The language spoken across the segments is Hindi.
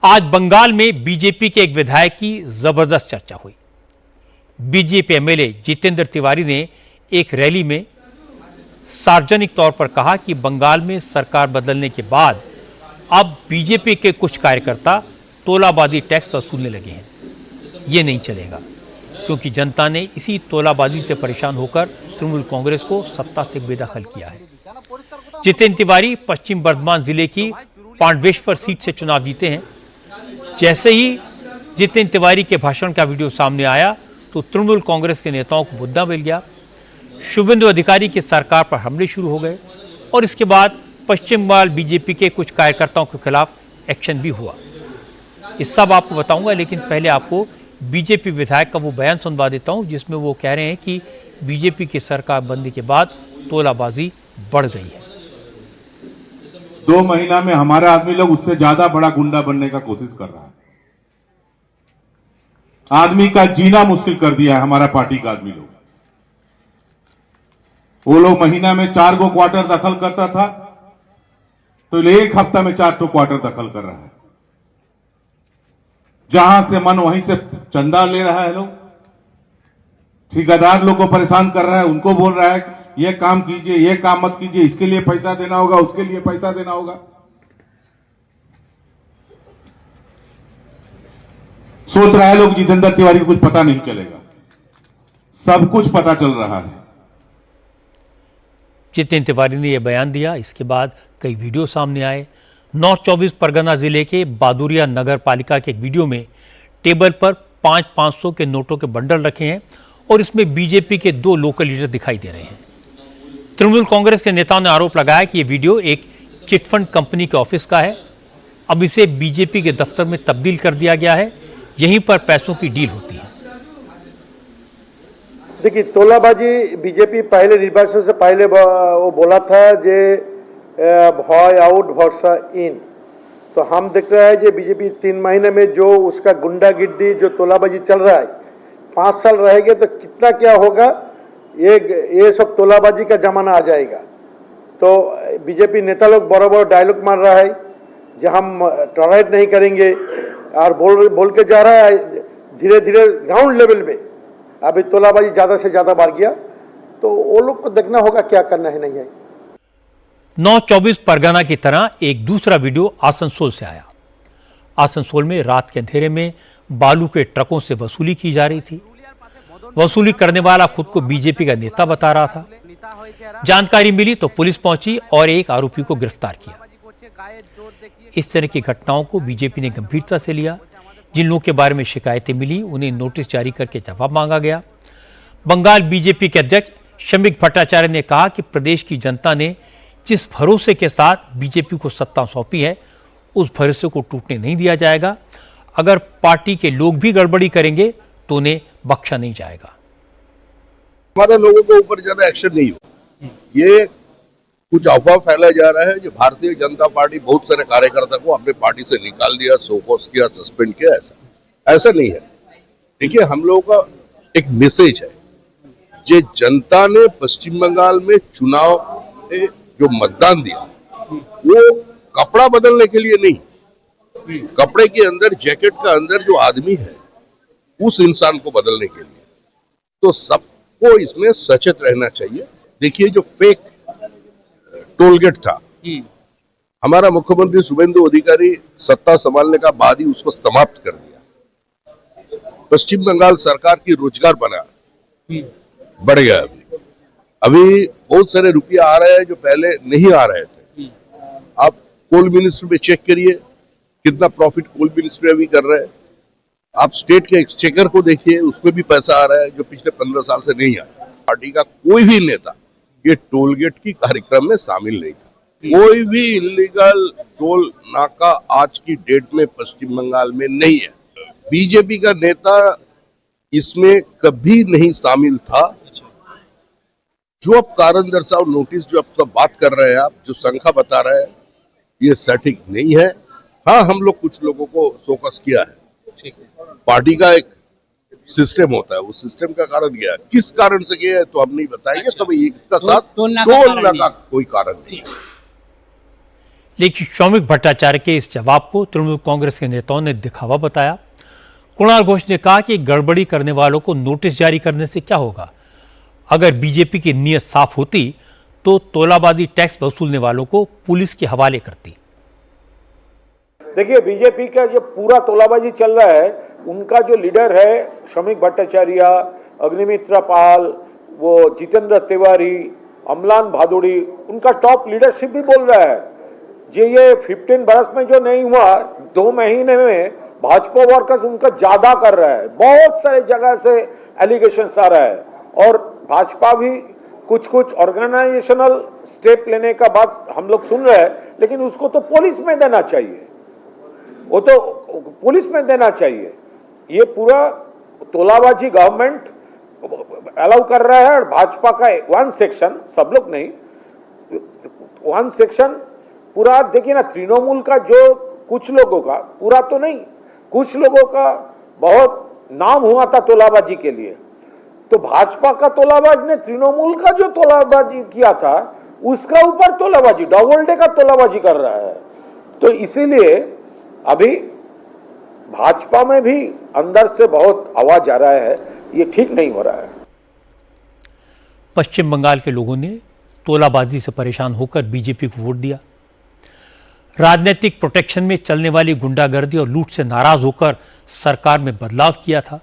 आज बंगाल में बीजेपी के एक विधायक की जबरदस्त चर्चा हुई। बीजेपी एमएलए जितेंद्र तिवारी ने एक रैली में सार्वजनिक तौर पर कहा कि बंगाल में सरकार बदलने के बाद अब बीजेपी के कुछ कार्यकर्ता तोलाबाजी टैक्स वसूलने लगे हैं। ये नहीं चलेगा, क्योंकि जनता ने इसी तोलाबाजी से परेशान होकर तृणमूल कांग्रेस को सत्ता से बेदखल किया है। जितेंद्र तिवारी पश्चिम बर्धमान जिले की पांडवेश्वर सीट से चुनाव जीते हैं। जैसे ही जितेंद्र तिवारी के भाषण का वीडियो सामने आया तो तृणमूल कांग्रेस के नेताओं को मुद्दा मिल गया। शुभेंदु अधिकारी की सरकार पर हमले शुरू हो गए और इसके बाद पश्चिम बंगाल बीजेपी के कुछ कार्यकर्ताओं के खिलाफ एक्शन भी हुआ। ये सब आपको बताऊंगा, लेकिन पहले आपको बीजेपी विधायक का वो बयान सुनवा देता हूं जिसमें वो कह रहे हैं कि बीजेपी की सरकार बनने के बाद तोलाबाजी बढ़ गई है। 2 महीना में हमारा आदमी लोग उससे ज्यादा बड़ा गुंडा बनने का कोशिश कर रहा है। आदमी का जीना मुश्किल कर दिया है हमारा पार्टी का आदमी लोग। वो लोग महीना में 4 गो क्वार्टर दखल करता था, तो 1 हफ्ता में 4 क्वार्टर दखल कर रहा है। जहां से मन वहीं से चंदा ले रहा है। लोग ठेकेदार लोग को परेशान कर रहा है, उनको बोल रहा है ये काम कीजिए, ये काम मत कीजिए, इसके लिए पैसा देना होगा, उसके लिए पैसा देना होगा। सोच रहा है लोग जितेंद्र तिवारी को कुछ पता नहीं चलेगा। सब कुछ पता चल रहा है। जितेंद्र तिवारी ने यह बयान दिया, इसके बाद कई वीडियो सामने आए। नॉर्थ 24 परगना जिले के बादुरिया नगर पालिका के एक वीडियो में टेबल पर 500 के नोटों के बंडल रखे हैं और इसमें बीजेपी के 2 लोकल लीडर दिखाई दे रहे हैं। तृणमूल कांग्रेस के नेताओं ने आरोप लगाया कि यह वीडियो एक चिटफंड कंपनी के ऑफिस का है। अब इसे बीजेपी के दफ्तर में तब्दील कर दिया गया है, यहीं पर पैसों की डील होती है। देखिए, तोलाबाजी बीजेपी पहले निर्वाचन से पहले वो बोला था जे भय आउट भरोसा इन। तो हम देख रहे हैं कि बीजेपी 3 महीने में जो उसका गुंडागिर्दी जो तोलाबाजी चल रहा है, 5 साल रहेंगे तो कितना क्या होगा। ये सब तोलाबाजी का जमाना आ जाएगा। तो बीजेपी नेता लोग बड़ा डायलॉग मार रहा है जो हम टॉलरेट नहीं करेंगे, और बोल के जा रहा है धीरे धीरे ग्राउंड लेवल में। अभी तोलाबाजी ज्यादा से ज्यादा बढ़ गया, तो वो लोग को देखना होगा क्या करना है नहीं है। नॉर्थ 24 परगना की तरह एक दूसरा वीडियो आसनसोल से आया। आसनसोल में रात के अंधेरे में बालू के ट्रकों से वसूली की जा रही थी। वसूली करने वाला खुद को बीजेपी का नेता बता रहा था। जानकारी मिली तो पुलिस पहुंची और एक आरोपी को गिरफ्तार किया। इस तरह की घटनाओं को बीजेपी ने गंभीरता से लिया। जिन लोगों के बारे में शिकायतें मिली उन्हें नोटिस जारी करके जवाब मांगा गया। बंगाल बीजेपी के अध्यक्ष शमिक भट्टाचार्य ने कहा कि प्रदेश की जनता ने जिस भरोसे के साथ बीजेपी को सत्ता सौंपी है, उस भरोसे को टूटने नहीं दिया जाएगा। अगर पार्टी के लोग भी गड़बड़ी करेंगे तो उन्हें बख्शा नहीं जाएगा। हमारे लोगों के ऊपर ज्यादा एक्शन नहीं हो। ये कुछ अफवाह फैलाया जा रहा है जो भारतीय जनता पार्टी बहुत सारे कार्यकर्ता को अपने पार्टी से निकाल दिया, शोकॉज किया, सस्पेंड किया। ऐसा नहीं है। देखिए, हम लोगों का एक मैसेज है, जो जनता ने पश्चिम बंगाल में चुनाव में जो मतदान दिया वो कपड़ा बदलने के लिए नहीं, कपड़े के अंदर, जैकेट का अंदर जो आदमी है उस इंसान को बदलने के लिए। तो सबको इसमें सचेत रहना चाहिए। देखिए, जो फेक टोल गेट था, हमारा मुख्यमंत्री शुभेंदु अधिकारी सत्ता संभालने का बाद ही उसको समाप्त कर दिया। पश्चिम बंगाल सरकार की रोजगार बढ़ गया। अभी बहुत सारे रुपया आ रहे हैं जो पहले नहीं आ रहे थे। आप कोल मिनिस्ट्री में चेक करिए कितना प्रॉफिट कोल मिनिस्ट्री अभी कर रहे हैं। आप स्टेट के एक्सचेकर को देखिए, उसमें भी पैसा आ रहा है जो पिछले 15 साल से नहीं आया। पार्टी का कोई भी नेता ये टोल गेट की कार्यक्रम में शामिल नहीं था। कोई भी इलीगल टोल नाका आज की डेट में पश्चिम बंगाल में नहीं है। बीजेपी का नेता इसमें कभी नहीं शामिल था। जो आप कारण दर्शाओ नोटिस जो आप बात कर रहे हैं, आप जो संख्या बता रहे हैं, ये सटीक नहीं है। हाँ, हम लोग कुछ लोगों को शोकस किया है। पार्टी का एक सिस्टम होता है, उस सिस्टम का कारण क्या है, किस कारण से किया है तो हम नहीं बताएंगे। तो इसका साथ टोल नाका कोई कारण नहीं। लेकिन शौमिक भट्टाचार्य के इस जवाब को तृणमूल कांग्रेस के नेताओं ने दिखावा बताया। कुणाल घोष ने कहा कि गड़बड़ी करने वालों को नोटिस जारी करने से क्या होगा। अगर बीजेपी की नीयत साफ होती तो तोलाबाजी टैक्स वसूलने वालों को पुलिस के हवाले करती। देखिए, बीजेपी का जो पूरा तोलाबाजी चल रहा है, उनका जो लीडर है शौमिक भट्टाचार्य, अग्निमित्रा पाल, वो जितेंद्र तिवारी, अमलान भादुड़ी, उनका टॉप लीडरशिप भी बोल रहा है ये 15 बरस में जो नहीं हुआ, 2 महीने में भाजपा वर्कर्स उनका ज्यादा कर रहा है। बहुत सारे जगह से एलिगेशन आ रहा है और भाजपा भी कुछ ऑर्गेनाइजेशनल स्टेप लेने का बात हम लोग सुन रहे हैं, लेकिन उसको तो पुलिस में देना चाहिए, वो तो पुलिस में देना चाहिए। ये पूरा तोलाबाजी गवर्नमेंट अलाउ कर रहा है और भाजपा का वन सेक्शन, सब लोग नहीं, वन सेक्शन पूरा। देखिए ना, तृणमूल का जो कुछ लोगों का, पूरा तो नहीं, कुछ लोगों का बहुत नाम हुआ था तोलाबाजी के लिए, तो भाजपा का तोलाबाज ने तृणमूल का जो तोलाबाजी किया था उसका ऊपर तोलाबाजी, डबल डे का तोलाबाजी कर रहा है। तो इसीलिए अभी भाजपा में भी अंदर से बहुत आवाज आ रहा है, ये ठीक नहीं हो रहा है। पश्चिम बंगाल के लोगों ने तोलाबाजी से परेशान होकर बीजेपी को वोट दिया। राजनीतिक प्रोटेक्शन में चलने वाली गुंडागर्दी और लूट से नाराज होकर सरकार में बदलाव किया था।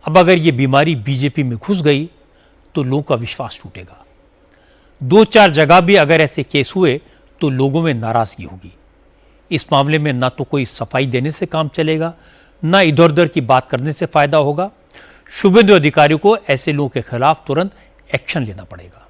अब अगर ये बीमारी बीजेपी में घुस गई तो लोगों का विश्वास टूटेगा। 2-4 जगह भी अगर ऐसे केस हुए तो लोगों में नाराजगी होगी। इस मामले में ना तो कोई सफाई देने से काम चलेगा, ना इधर उधर की बात करने से फायदा होगा। शुभेंदु अधिकारी को ऐसे लोगों के खिलाफ तुरंत एक्शन लेना पड़ेगा।